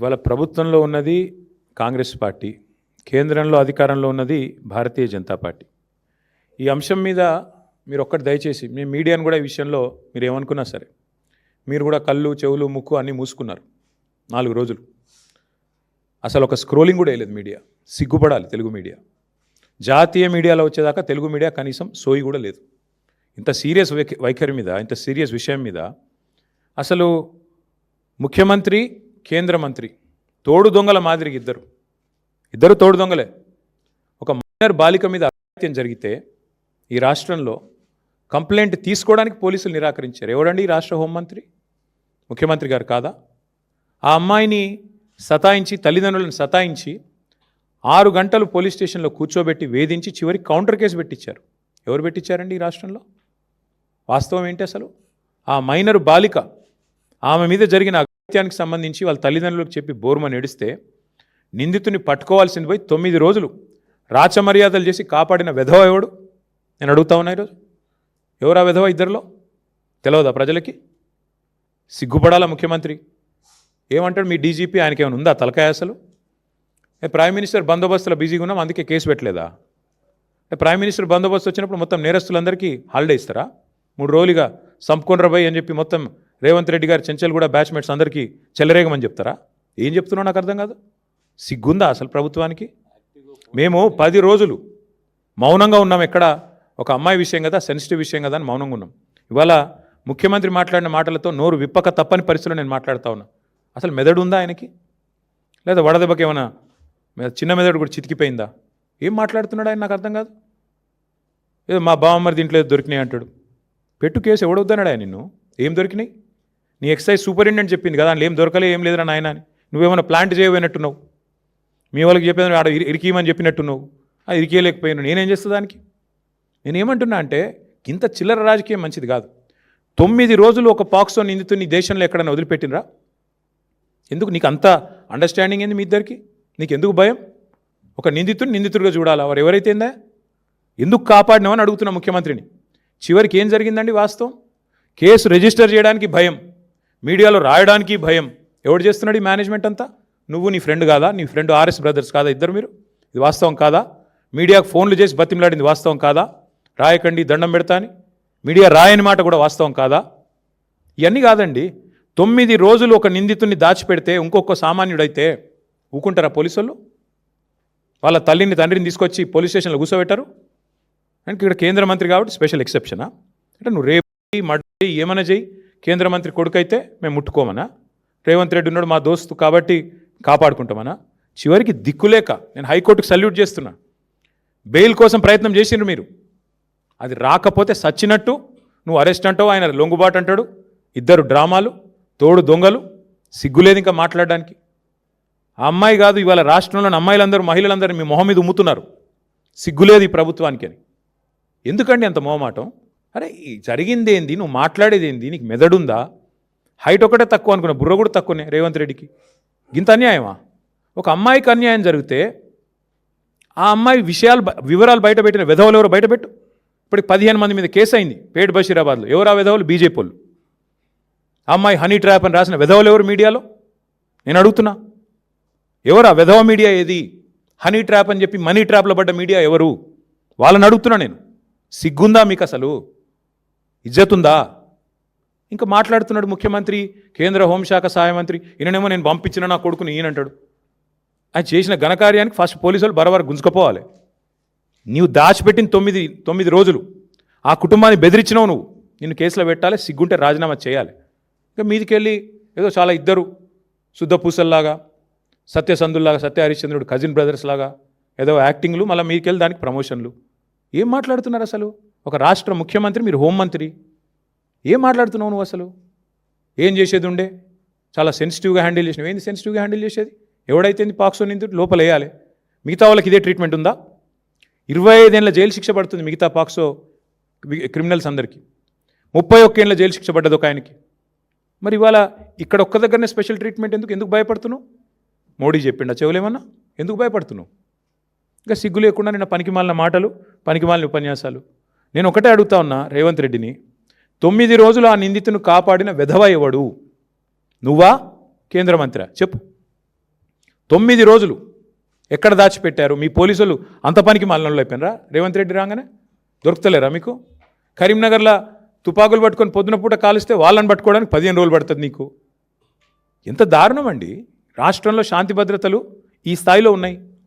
ఇవాళ ప్రభుత్వంలో ఉన్నది కాంగ్రెస్ పార్టీ, కేంద్రంలో అధికారంలో ఉన్నది భారతీయ జనతా పార్టీ. ఈ అంశం మీద మీరు ఒక్కటి దయచేసి మీ మీడియాను కూడా ఈ విషయంలో మీరు ఏమనుకున్నా సరే, మీరు కూడా కళ్ళు చెవులు ముక్కు అన్నీ మూసుకున్నారు 4 రోజులు. అసలు ఒక స్క్రోలింగ్ కూడా వేయలేదు మీడియా. సిగ్గుపడాలి తెలుగు మీడియా. జాతీయ మీడియాలో వచ్చేదాకా తెలుగు మీడియా కనీసం సోయి కూడా లేదు. ఇంత సీరియస్ వైఖరి మీద, ఇంత సీరియస్ విషయం మీద అసలు ముఖ్యమంత్రి, కేంద్ర మంత్రి తోడు దొంగల మాదిరిగా ఇద్దరు తోడు దొంగలే. ఒక మైనర్ బాలిక మీద అత్యాచారం జరిగితే ఈ రాష్ట్రంలో కంప్లైంట్ తీసుకోవడానికి పోలీసులు నిరాకరించారు. ఎవడండి ఈ రాష్ట్ర హోంమంత్రి? ముఖ్యమంత్రి గారు కాదా? ఆ అమ్మాయిని సతాయించి, తల్లిదండ్రులను సతాయించి 6 గంటలు పోలీస్ స్టేషన్లో కూర్చోబెట్టి వేధించి చివరికి కౌంటర్ కేసు పెట్టించారు. ఎవరు పెట్టించారండి ఈ రాష్ట్రంలో? వాస్తవం ఏంటి అసలు? ఆ మైనర్ బాలిక, ఆమె మీద జరిగిన అగత్యానికి సంబంధించి వాళ్ళ తల్లిదండ్రులకు చెప్పి బోర్మని ఏడిస్తే నిందితుని పట్టుకోవాల్సింది పోయి 9 రోజులు రాచమర్యాదలు చేసి కాపాడిన వెధవ ఎవడు? నేను అడుగుతా ఉన్నా ఈరోజు. ఎవరా వెధవ? ఇద్దరిలో తెలియదా ప్రజలకి? సిగ్గుపడాలా ముఖ్యమంత్రి? ఏమంటాడు మీ డీజీపీ? ఆయనకి ఏమైనా ఉందా తలకాయ అసలు? ప్రైమ్ మినిస్టర్ బందోబస్తులో బిజీగా ఉన్నాం అందుకే కేసు పెట్టలేదా? ప్రైమ్ మినిస్టర్ బందోబస్తు వచ్చినప్పుడు మొత్తం నేరస్తులందరికీ హాలిడే ఇస్తారా? 3 రోజులుగా సంపుకొండ్రబాయ్ అని చెప్పి మొత్తం రేవంత్ రెడ్డి గారు చెంచల్ కూడా బ్యాచ్మేట్స్ అందరికీ చెలరేగమని చెప్తారా? ఏం చెప్తున్నావు నాకు అర్థం కాదు. సిగ్గుందా అసలు ప్రభుత్వానికి? మేము 10 రోజులు మౌనంగా ఉన్నాం. ఎక్కడ ఒక అమ్మాయి విషయం కదా, సెన్సిటివ్ విషయం కదా అని మౌనంగా ఉన్నాం. ఇవాళ ముఖ్యమంత్రి మాట్లాడిన మాటలతో నోరు విప్పక తప్పని పరిస్థితుల్లో నేను మాట్లాడుతూ ఉన్నా. అసలు మెదడు ఉందా ఆయనకి? లేదా వడదెబ్బకి ఏమైనా చిన్న మెదడు కూడా చితికిపోయిందా? ఏం మాట్లాడుతున్నాడు ఆయన? నాకు అర్థం కాదు. ఏదో మా బావమ్మరి దీంట్లో దొరికినాయి అంటాడు. పెట్టు కేసు. ఎవడొద్దన్నాడు ఆయన నిన్ను? ఏం దొరికినాయి? నీ ఎక్సైజ్ సూపరింటెండెంట్ చెప్పింది కదా, అందులో ఏం దొరకలే, ఏం లేదురా నాయన అని. నువ్వేమైనా ప్లాంట్ చేయబోయినట్టున్నావు. మీ వాళ్ళకి చెప్పేది ఆడ ఇరికీమని చెప్పినట్టున్నావు. అది ఇరికేయలేకపోయాను. నేనేం చేస్తా దానికి? నేనేమంటున్నా అంటే ఇంత చిల్లర రాజకీయం మంచిది కాదు. 9 రోజులు ఒక పాక్సో నిందితుని దేశంలో ఎక్కడైనా వదిలిపెట్టినరా? ఎందుకు నీకు అంత అండర్స్టాండింగ్ ఏంది మీ ఇద్దరికి? నీకు ఎందుకు భయం? ఒక నిందితుడిగా చూడాలా? వారు ఎవరైతేందా? ఎందుకు కాపాడినామని అడుగుతున్నా ముఖ్యమంత్రిని. చివరికి ఏం జరిగిందండి వాస్తవం? కేసు రిజిస్టర్ చేయడానికి భయం, మీడియాలో రాయడానికి భయం. ఎవడు చేస్తున్నాడు ఈ మేనేజ్మెంట్ అంతా? నువ్వు, నీ ఫ్రెండ్ కాదా? నీ ఫ్రెండ్ ఆర్ఎస్ బ్రదర్స్ కాదా ఇద్దరు మీరు? ఇది వాస్తవం కాదా? మీడియాకు ఫోన్లు చేసి బతిమలాడింది వాస్తవం కాదా? రాయకండి, దండం పెడతా అని మీడియా రాయని మాట కూడా వాస్తవం కాదా? ఇవన్నీ కాదండి. 9 రోజులు ఒక నిందితుడిని దాచిపెడితే ఇంకొక సామాన్యుడైతే ఊకుంటారా పోలీసులు? వాళ్ళ తల్లిని తండ్రిని తీసుకొచ్చి పోలీస్ స్టేషన్లో కూర్చోబెట్టారు. అంటే ఇక్కడ కేంద్ర మంత్రి కాబట్టి స్పెషల్ ఎక్సెప్షనా? అంటే నువ్వు రేపు మడ్డి ఏమైనా చెయ్యి, కేంద్ర మంత్రి కొడుకైతే మేము ముట్టుకోమనా? రేవంత్ రెడ్డి ఉన్నాడు మా దోస్తు కాబట్టి కాపాడుకుంటామనా? చివరికి దిక్కులేక నేను హైకోర్టుకు సల్యూట్ చేస్తున్నా. బెయిల్ కోసం ప్రయత్నం చేసిండ్రు మీరు. అది రాకపోతే సచ్చినట్టు నువ్వు అరెస్ట్ అంటావు, ఆయన లొంగుబాటు అంటాడు. ఇద్దరు డ్రామాలు, తోడు దొంగలు. సిగ్గులేదు ఇంకా మాట్లాడడానికి. ఆ అమ్మాయి కాదు, ఇవాళ రాష్ట్రంలోని అమ్మాయిలందరూ, మహిళలందరూ మీ మొహం మీద ఉమ్ముతున్నారు. సిగ్గులేదు ఈ ప్రభుత్వానికి అని. ఎందుకండి అంత మొహమాటం? అరే జరిగింది ఏంది? నువ్వు మాట్లాడేది ఏంది? నీకు మెదడుందా? హైట్ ఒకటే తక్కువ అనుకున్నా, బుర్ర కూడా తక్కువనే రేవంత్ రెడ్డికి. ఇంత అన్యాయమా? ఒక అమ్మాయికి అన్యాయం జరిగితే ఆ అమ్మాయి వివరాలు బయటపెట్టిన విధవలు ఎవరు బయటపెట్టు. ఇప్పటికి 15 మంది మీద కేసు అయింది పేట్ బషీరాబాద్లో. ఎవరు ఆ విధవలు? బీజేపీ వాళ్ళు. అమ్మాయి హనీ ట్రాప్ అని రాసిన విధవలు ఎవరు మీడియాలో? నేను అడుగుతున్నా, ఎవరు ఆ విధవ మీడియా? ఏది హనీ ట్రాప్ అని చెప్పి మనీ ట్రాప్లో పడ్డ మీడియా ఎవరు? వాళ్ళని అడుగుతున్నా నేను. సిగ్గుందా మీకు అసలు? ఇజ్జతుందా? ఇంకా మాట్లాడుతున్నాడు ముఖ్యమంత్రి, కేంద్ర హోంశాఖ సహాయ మంత్రి. ఈయననేమో నేను పంపించిన నా కొడుకుని ఈయనంటాడు. ఆయన చేసిన ఘనకార్యానికి ఫస్ట్ పోలీసు వాళ్ళు బరబర గుంజుకపోవాలి. నీవు దాచిపెట్టిన 9 రోజులు ఆ కుటుంబాన్ని బెదిరించినావు నువ్వు. నిన్ను కేసులో పెట్టాలి, సిగ్గుంటే రాజీనామా చేయాలి. ఇంకా మీదికెళ్ళి ఏదో చాలా ఇద్దరు శుద్ధ పూసల్లాగా, సత్యసంధుల్లాగా, సత్య హరిశ్చంద్రుడు కజిన్ బ్రదర్స్ లాగా ఏదో యాక్టింగ్లు, మళ్ళీ మీదికెళ్ళి దానికి ప్రమోషన్లు. ఏం మాట్లాడుతున్నారు అసలు? ఒక రాష్ట్ర ముఖ్యమంత్రి, మీరు హోంమంత్రి. ఏం మాట్లాడుతున్నావు నువ్వు అసలు? ఏం చేసేది ఉండే? చాలా సెన్సిటివ్గా హ్యాండిల్ చేసినావు. ఏంది సెన్సిటివ్గా హ్యాండిల్ చేసేది? ఎవడైతే పాక్సో నిందితుడు లోపల వేయాలి. మిగతా వాళ్ళకి ఇదే ట్రీట్మెంట్ ఉందా? 25 ఏళ్ళ జైలు శిక్ష పడుతుంది మిగతా పాక్సో క్రిమినల్స్ అందరికీ. 31 ఏళ్ళ జైలు శిక్ష పడ్డది ఒక ఆయనకి. మరి ఇవాళ ఇక్కడ ఒక్క దగ్గరనే స్పెషల్ ట్రీట్మెంట్ ఎందుకు భయపడుతున్నావు? మోడీ చెప్పిండా చెవులేమన్నా? ఎందుకు భయపడుతున్నావు? ఇంకా సిగ్గు లేకుండా నిన్న పనికిమాలిన మాటలు, పనికిమాలిన ఉపన్యాసాలు. నేను ఒకటే అడుగుతా ఉన్నా రేవంత్ రెడ్డిని, 9 రోజులు ఆ నిందితును కాపాడిన వెధవ ఎవడు? నువ్వా కేంద్ర మంత్రి? చెప్పు. 9 రోజులు ఎక్కడ దాచిపెట్టారు? మీ పోలీసులు అంత పనికి మాలినంలో అయిపోయినరా? రేవంత్ రెడ్డి రాగానే దొరుకుతలేరా మీకు? కరీంనగర్లో తుపాకులు పట్టుకొని పొద్దున పూట కాలిస్తే వాళ్ళని పట్టుకోవడానికి 15 రోజులు పడుతుంది నీకు. ఎంత దారుణం అండి. రాష్ట్రంలో శాంతి భద్రతలు ఈ స్థాయిలో ఉన్నాయి.